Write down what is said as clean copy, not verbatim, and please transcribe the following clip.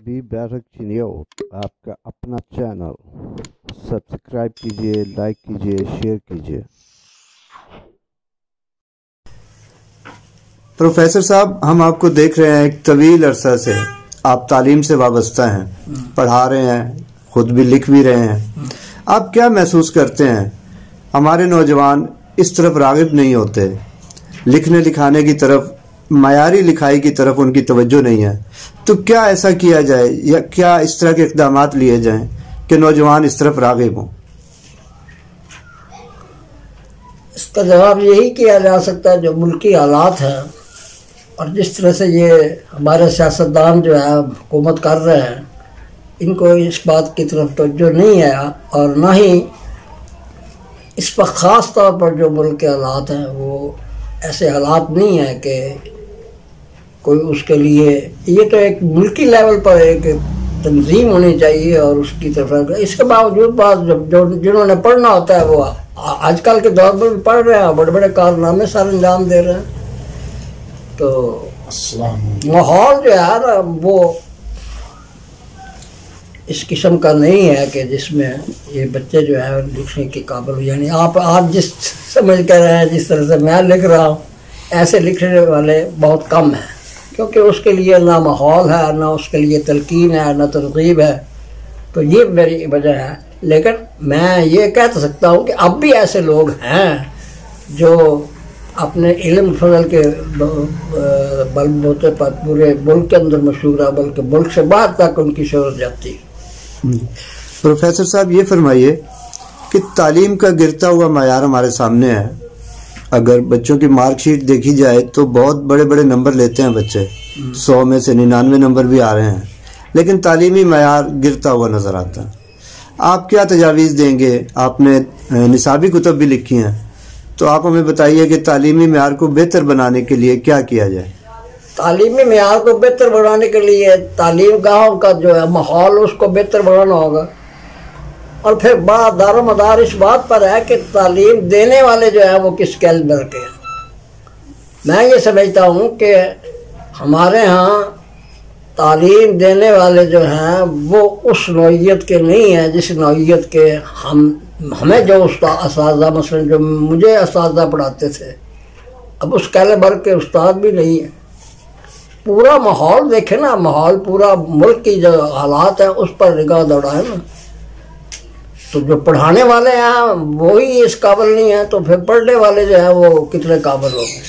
B barrack Chiniot, आपका अपना channel. Subscribe कीजिए, लाइक कीजिए, शेयर कीजिए। प्रोफेसर साहब, हम आपको देख रहे हैं एक तवील अरसा से आप तालीम से वाबस्ता हैं, पढ़ा रहे हैं, खुद भी लिख भी रहे हैं। आप क्या महसूस करते हैं? हमारे नौजवान इस तरफ रागिब नहीं होते, लिखने लिखाने की तरफ, मायारी लिखाई की तरफ उनकी तवज्जो नहीं है। तो क्या ऐसा किया जाए या क्या इस तरह के इक़दामात लिए जाएं कि नौजवान इस तरफ रागिब हों? इसका जवाब यही किया जा सकता है, जो मुल्की हालात हैं और जिस तरह से ये हमारे सियासतदान जो है हुकूमत कर रहे हैं, इनको इस बात की तरफ तवज्जो नहीं है और ना ही इस पर ख़ास तौर पर जो मुल्क के हालात हैं वो ऐसे हालात नहीं है कि कोई उसके लिए, ये तो एक मुल्की लेवल पर एक तंजीम होनी चाहिए और उसकी तरफ। इसके बावजूद बात जो जिन्होंने पढ़ना होता है वो आजकल के दौर में भी पढ़ रहे हैं, बड़े बड़े कारनामे सर अंजाम दे रहे हैं। तो माहौल जो है ना वो इस किस्म का नहीं है कि जिसमें ये बच्चे जो है लिखने के काबिल, यानी आप जिस समझ कर रहे हैं, जिस तरह से मैं लिख रहा हूँ, ऐसे लिखने वाले बहुत कम हैं, क्योंकि उसके लिए ना माहौल है, ना उसके लिए तलकीन है, ना तरगीब है। तो ये मेरी वजह है। लेकिन मैं ये कह तो सकता हूँ कि अब भी ऐसे लोग हैं जो अपने इल्म फजल के बलबूते पर पूरे मुल्क के अंदर मशहूर है, बल्कि मुल्क से बाहर तक उनकी शोहरत जाती है। प्रोफेसर साहब, ये फरमाइए कि तालीम का गिरता हुआ मायार हमारे सामने है। अगर बच्चों की मार्कशीट देखी जाए तो बहुत बड़े बड़े नंबर लेते हैं बच्चे, 100 में से 99 नंबर भी आ रहे हैं, लेकिन तालीमी मायार गिरता हुआ नज़र आता है। आप क्या तजावीज़ देंगे? आपने निसाबी कुतुब भी लिखी हैं, तो आप हमें बताइए कि तालीमी मायार को बेहतर बनाने के लिए क्या किया जाए? तालीमी मायार को बेहतर बनाने के लिए तालीम गाँव का जो है माहौल, उसको बेहतर बनाना होगा। और फिर बड़ा दारोमदार इस बात पर है कि तालीम देने वाले जो है वो किस कैलिबर के हैं। मैं ये समझता हूँ कि हमारे यहाँ तालीम देने वाले जो हैं वो उस नौइयत के नहीं हैं जिस नौइयत के हमें जो उस्ताद मसलन जो मुझे उस्ताद पढ़ाते थे, अब उस कैलिबर के उस्ताद भी नहीं है। पूरा माहौल देखे ना, माहौल पूरा मुल्क की जो हालात है उस पर निगाह दौड़ाए ना। तो जो पढ़ाने वाले हैं वो ही इस काबिल नहीं है, तो फिर पढ़ने वाले जो है वो कितने काबिल होंगे।